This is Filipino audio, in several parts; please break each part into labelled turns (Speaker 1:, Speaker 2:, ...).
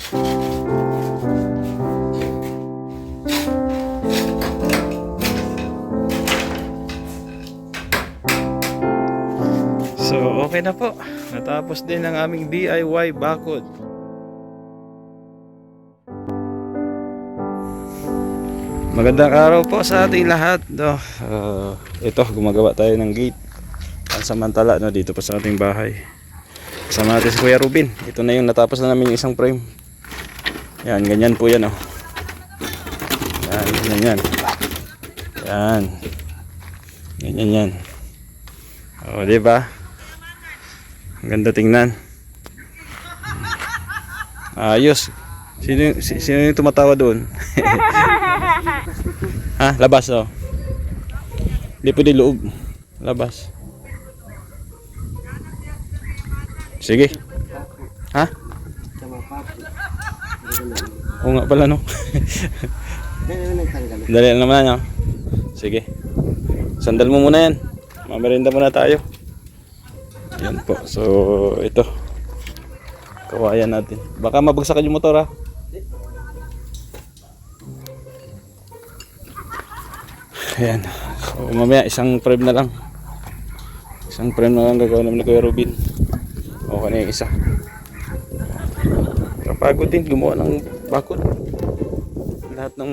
Speaker 1: So okay na po, natapos din ang aming DIY bakod. Magandang araw po sa ating lahat, no? Ito, gumagawa tayo ng gate pansamantala, no, dito pa sa ating bahay. Kasama natin si Kuya Rubin. Ito na yung natapos na namin yung isang frame. Yan, ganyan po yan, oh. Yan, ganyan yan. Yan. Ganyan yan. O, diba? Ang ganda tingnan. Ayos. Sino yung tumatawa doon? Ha? Labas, oh. Hindi pwede loob. Labas. Sige. Ha? Oo nga pala, no? Dali lang naman, no? Sige. Sandal mo muna yan. Mamerenda muna tayo. Yan po. So, ito. Kawayan natin. Baka mabagsakan yung motor, ha? Ayan. So, mamaya isang frame na lang. Isang frame na lang gagawin namin ni Kuya Rubin. Okay na yung isa. Kapagod din gumawa ng bakod. Lahat ng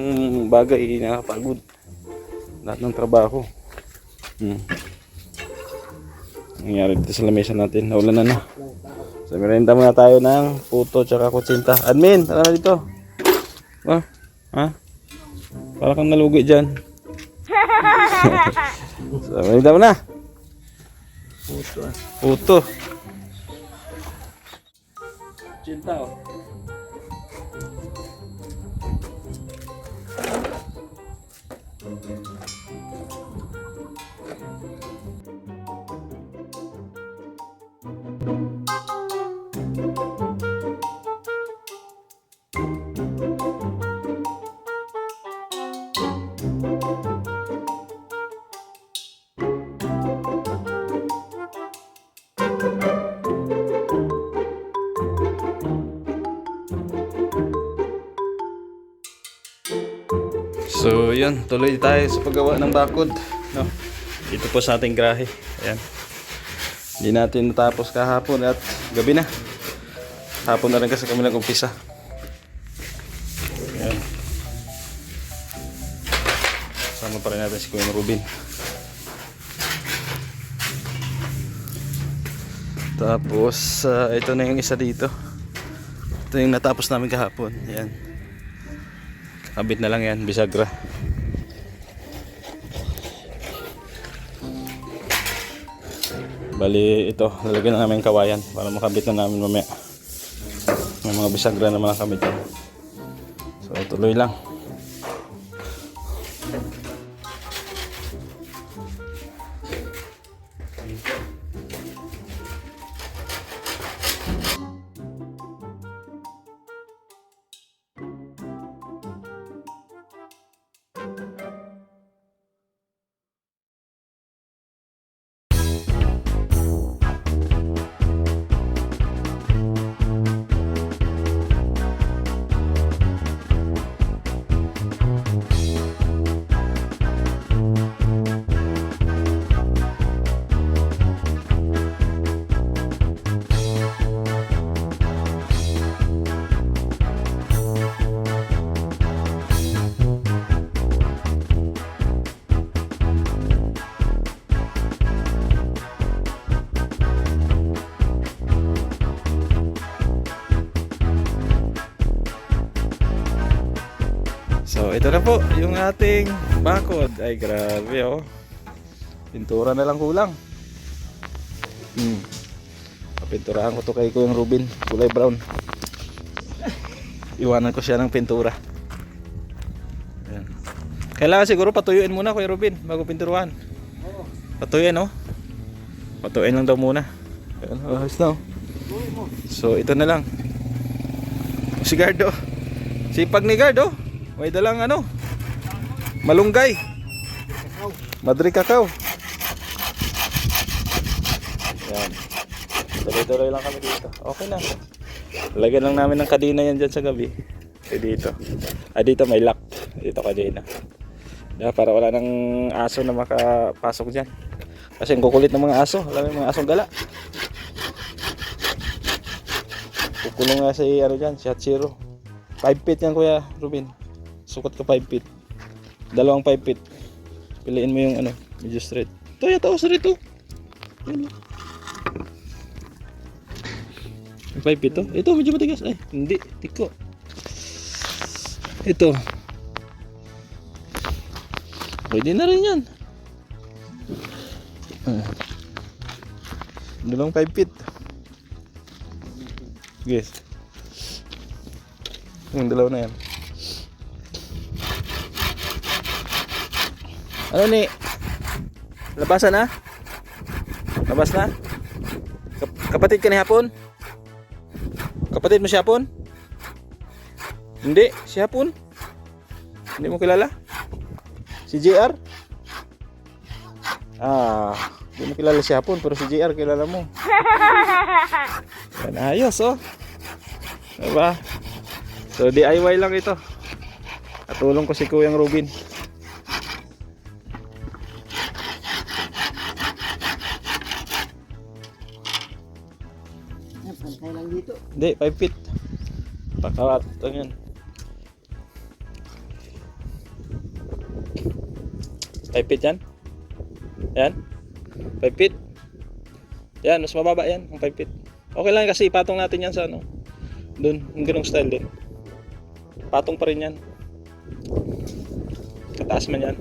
Speaker 1: bagay nakapagod. Lahat ng trabaho. Nangyari dito sa lamesa natin. Naulan na. So, merenda muna tayo ng puto tsaka kutsinta. Admin, tara na dito. Ha? Para kang nalugi dyan. So, merenda muna. Puto. Kutsinta, oh. So yun, tuloy tayo sa paggawa ng bakod, no? Dito po sa ating grahe. Ayan. Hindi natin natapos kahapon at gabi na. Hapon na rin kasi kami nag-umpisa. Ayan. Sama pa rin natin si Kuya Rubin. Tapos ito na yung isa dito. Ito yung natapos namin kahapon. Ayan. Kabit na lang yan, bisagra. Bali ito, lalagyan na namin kawayan para makabit na namin mamaya. May mga bisagra na mga kabit yan. So tuloy lang. So ito na po yung ating bakod. Ay grabe, oh. Pintura na lang kulang. Pinturahan ko to kay Kuya Rubin, kulay brown. Iwanan ko siya ng pintura. Ayan. Kailangan siguro patuyuin muna Kuya Rubin bago pinturuan. Patuyuin, oh. Patuyuin lang daw muna. Ayan, ayos na, oh. So ito na lang. Si Gardo. Sipag ni Gardo. May dalang ano, malunggay, Madre Cacao. Yan. Tuloy-tuloy lang kami dito. Okay na. Lagyan lang namin ng kadena yan dyan sa gabi. Eh dito. Dito may lock. Dito kadena. Para wala nang aso na makapasok dyan. Kasi ang kukulit ng mga aso. Alam mo yung mga asong gala. Kukulong nga si ano dyan, si Hatsiro. 5 feet yan Kuya Ruben. Sukat ka 5 feet. Dalawang 5 feet. Piliin mo yung ano, medyo straight. Ito yata o straight to. 5 feet to. Ito medyo matigas. Ay, hindi. Tiko. Ito. Pwede na rin yan. Dalawang 5 feet. Yes. Yung dalawa na yan. Ano ni? Labasan na? Labas na? Kapatid ka ni Hapon? Kapatid mo si Hapon? Hindi, si Hapon? Hindi mo kilala? Si JR? Hindi mo kilala si Hapon, pero si JR kilala mo. Yan, ayos oh. Diba? So DIY lang ito. Katulong ko si Kuyang Ruben.
Speaker 2: Pantay lang dito.
Speaker 1: Hindi, 5 feet. Pakawat ito yan. 5 feet yan. Yan. 5 feet. Yan, mas mababa yan. Ang 5 feet. Okay lang kasi ipatong natin yan sa ano. Doon, yung ganong style din. Patong pa rin yan. Kataas man yan.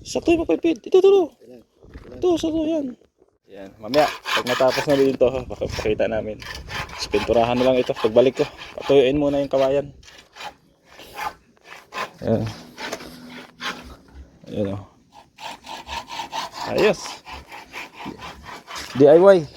Speaker 1: Sakto yung 5 feet. Ito. Ito, sakto yan. Yan, mamaya, pag natapos na dito, pakita namin. So, pinturahan na lang ito. Pagbalik ko, patuyuin muna yung kawayan. Ayan. Ayan o. Ayos. DIY.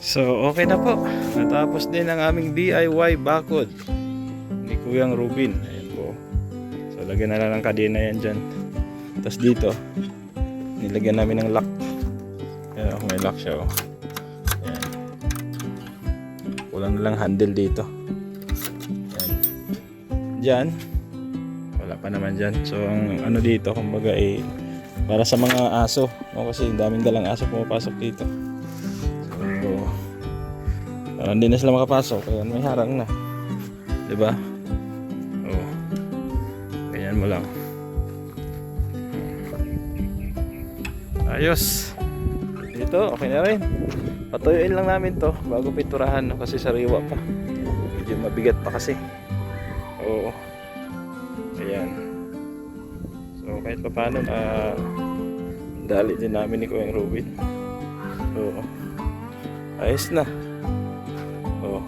Speaker 1: So okay na po. Natapos din ang aming DIY bakod ni Kuyang Ruben. Ayan po. So lagyan na lang ng kadena yan dyan. Tapos dito nilagyan namin ng lock. Ayan, may lock siya oh. Ayan. Kulang na lang handle dito. Ayan. Dyan wala pa naman dyan. So ang ano dito kumbaga para sa mga aso no? Kasi daming dalang aso pumapasok dito. Hindi na sila makapasok kaya may harang na, diba? Oh, ganyan mo lang. Ayos. Dito okay na rin. Patuyuin lang namin to bago pinturahan no? Kasi sariwa pa, medyo mabigat pa kasi. Oo. Ayan. So kahit pa paano dali din namin ni Kuyang Ruben. Oo. Ayos na. Oh.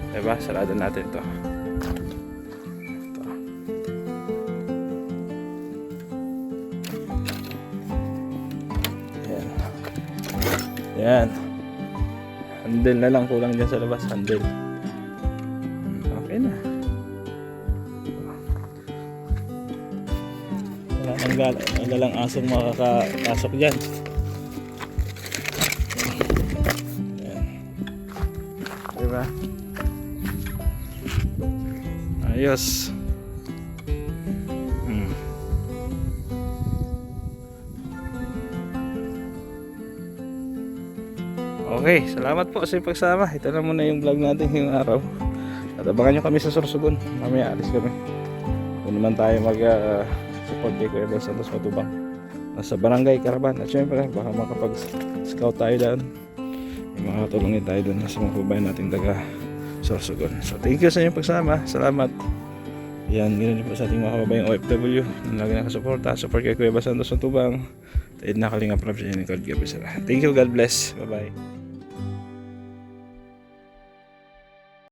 Speaker 1: Diba? Sarado natin to. Ito. Ayan. Ayan. Handle na lang kulang dyan sa labas. Handle. Okay na. Wala lang asong makakasok dyan. Ayan. Diba? Ayos. Okay, salamat po sa pagsama. Ito na muna yung vlog natin ngayong araw. At abangan nyo kami sa Sorsogon. Mamaya alis kami. Kung naman tayo mag-support kay Kuya Bel Santos Matubang. Nasa Barangay Caravan. At syempre, baka makapag-scout tayo doon. May makatulungin tayo doon sa mga kababayan nating taga Sorsogon. So thank you sa inyong pagsama. Salamat. Yan, ganoon po sa ating mga kababayang OFW na lagi nakasuporta. Support kay Kuya Bel Santos Matubang. Tayo na Kalinga Prab sa inyo. Thank you, God bless. Bye bye.